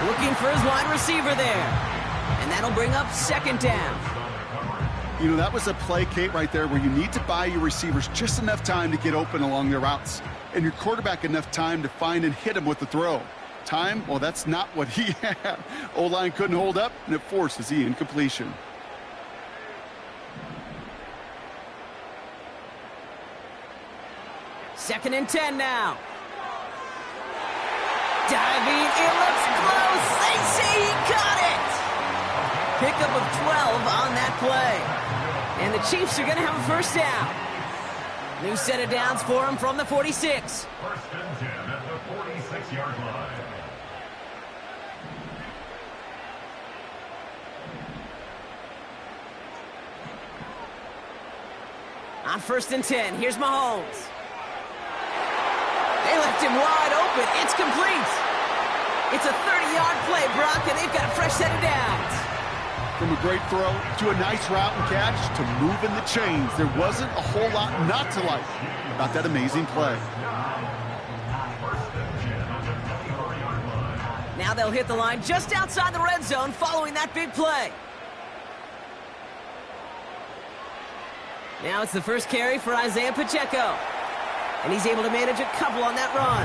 Looking for his wide receiver there. And that'll bring up 2nd down. You know, that was a play, Kate, right there where you need to buy your receivers just enough time to get open along their routes. And your quarterback enough time to find and hit him with the throw. Time, well, that's not what he had. O-line couldn't hold up, and it forces the incompletion. Second and 10 now. Diving, it looks close. They say he caught it. Pickup of 12 on that play. And the Chiefs are going to have a 1st down. New set of downs for him from the 46. 1st and 10 at the 46-yard line. On 1st and 10, here's Mahomes. They left him wide open. It's complete. It's a 30-yard play, Brock, and they've got a fresh set of downs. From a great throw to a nice route and catch to moving the chains, there wasn't a whole lot not to like about that amazing play. Now they'll hit the line just outside the red zone following that big play. Now it's the first carry for Isaiah Pacheco. And he's able to manage a couple on that run.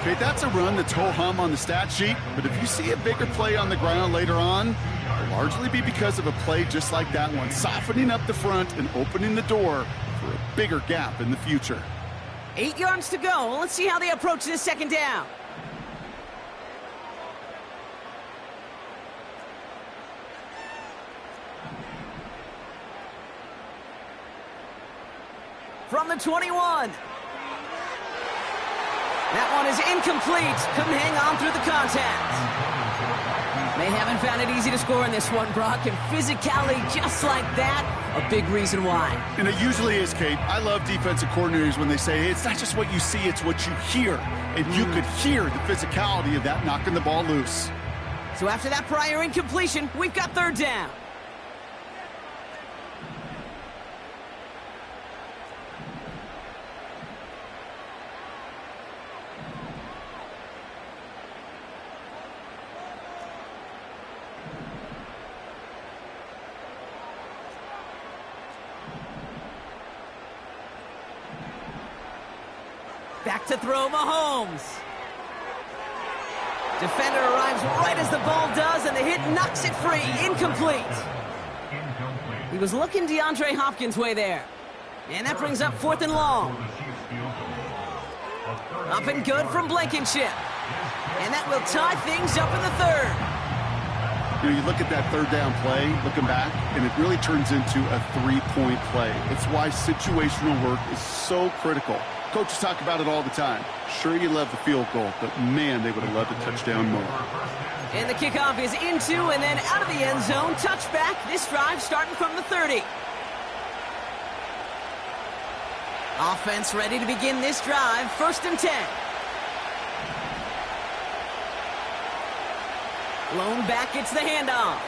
Okay, that's a run that's ho-hum on the stat sheet, but if you see a bigger play on the ground later on, it'll largely be because of a play just like that one, softening up the front and opening the door for a bigger gap in the future. 8 yards to go. Let's see how they approach this 2nd down. From the 21. That one is incomplete. Couldn't hang on through the contact. They haven't found it easy to score in this one, Brock, and physicality just like that, a big reason why. And it usually is, Kate. I love defensive coordinators when they say, hey, it's not just what you see, it's what you hear. And you could hear the physicality of that knocking the ball loose. So after that prior incompletion, we've got 3rd down. Back to throw, Mahomes. Defender arrives right as the ball does, and the hit knocks it free. Incomplete. He was looking DeAndre Hopkins' way there. And that brings up 4th and long. Up and good from Blankenship. And that will tie things up in the 3rd. You know, you look at that 3rd down play, looking back, and it really turns into a 3-point play. It's why situational work is so critical. Coaches talk about it all the time. Sure, you love the field goal, but man, they would have loved a touchdown more. And the kickoff is into and then out of the end zone. Touchback. This drive starting from the 30. Offense ready to begin this drive. 1st and 10. Lone back gets the handoff.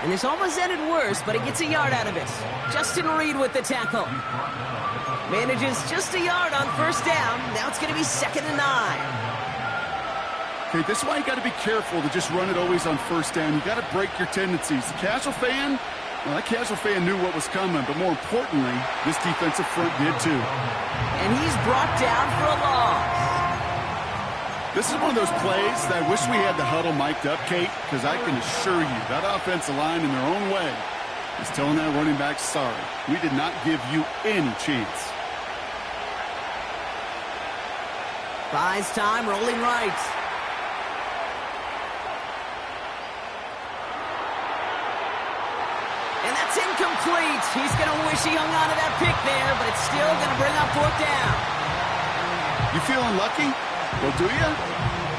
And this almost ended worse, but he gets a yard out of it. Justin Reed with the tackle. Manages just a yard on 1st down. Now it's going to be 2nd and 9. Okay, this is why you got to be careful to just run it always on 1st down. You got to break your tendencies. The casual fan, well, that casual fan knew what was coming, but more importantly, this defensive front did too. And he's brought down for a loss. This is one of those plays that I wish we had the huddle mic'd up, Kate, because I can assure you that offensive line in their own way is telling that running back, sorry, we did not give you any chance. Buys time, rolling right. And that's incomplete. He's going to wish he hung on to that pick there, but it's still going to bring up 4th down. You feeling lucky? Well, do you?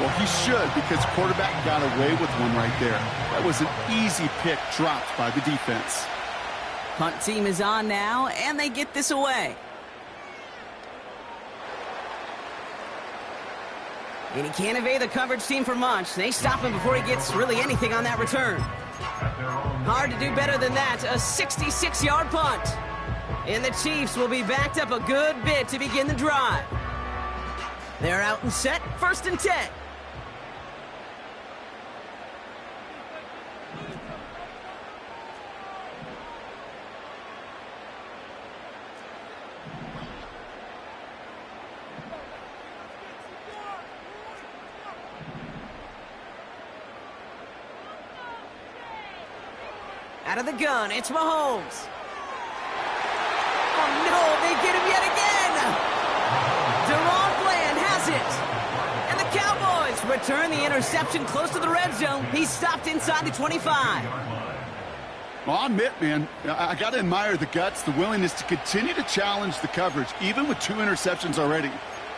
Well, he should, because quarterback got away with one right there. That was an easy pick dropped by the defense. Punt team is on now, and they get this away. And he can't evade the coverage team for much. They stop him before he gets really anything on that return. Hard to do better than that. A 66-yard punt. And the Chiefs will be backed up a good bit to begin the drive. They're out and set. 1st and 10. Out of the gun, it's Mahomes. Oh, no, they get him yet again. Deron Bland has it. And the Cowboys return the interception close to the red zone. He's stopped inside the 25. Well, I'll admit, man, I got to admire the guts, the willingness to continue to challenge the coverage, even with 2 interceptions already.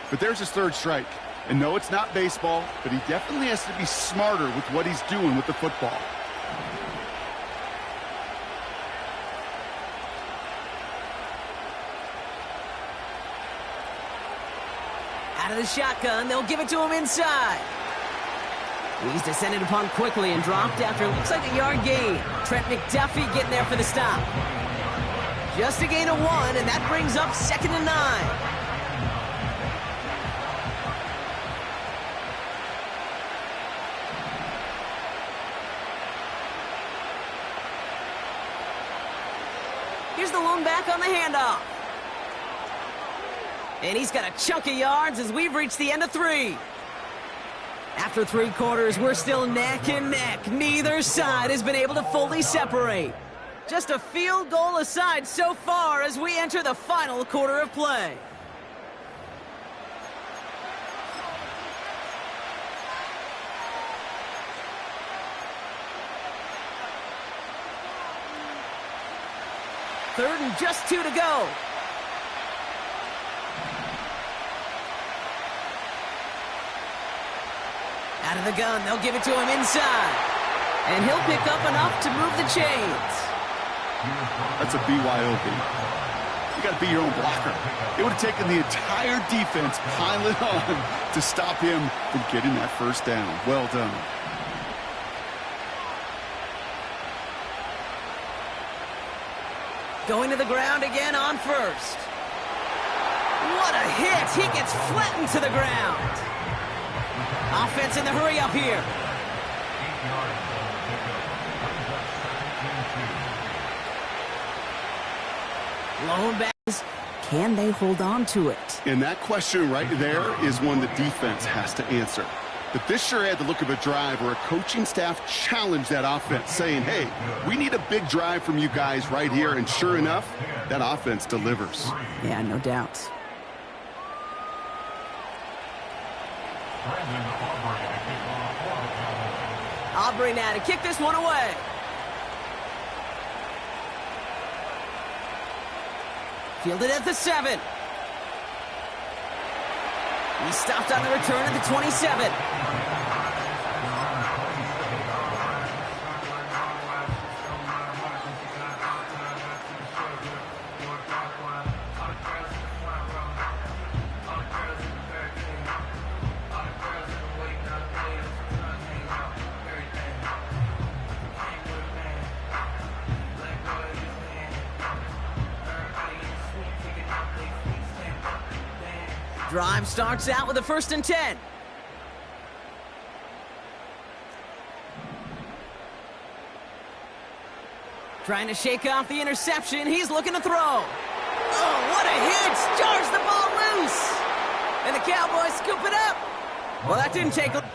But there's his 3rd strike. And no, it's not baseball, but he definitely has to be smarter with what he's doing with the football. Out of the shotgun, they'll give it to him inside. He's descended upon quickly and dropped after it looks like a yard gain. Trent McDuffie getting there for the stop. Just a gain of 1, and that brings up 2nd and 9. Here's the lone back on the handoff. And he's got a chunk of yards as we've reached the end of 3. After 3 quarters, we're still neck and neck. Neither side has been able to fully separate. Just a field goal aside so far as we enter the final quarter of play. Third and just 2 to go. Out of the gun, they'll give it to him inside. And he'll pick up enough to move the chains. That's a BYOB. You got to be your own blocker. It would have taken the entire defense piling on to stop him from getting that 1st down. Well done. Going to the ground again on 1st. What a hit! He gets flattened to the ground. Offense in the hurry up here. Blown back. Can they hold on to it? And that question right there is one the defense has to answer. But this sure had the look of a drive where a coaching staff challenged that offense, saying, hey, we need a big drive from you guys right here. And sure enough, that offense delivers. Yeah, no doubt. Aubrey now to kick this one away. Fielded at the 7. He stopped on the return at the 27. Drive starts out with a 1st and 10. Trying to shake off the interception. He's looking to throw. Oh, what a hit! Jars the ball loose. And the Cowboys scoop it up. Well, that didn't take a...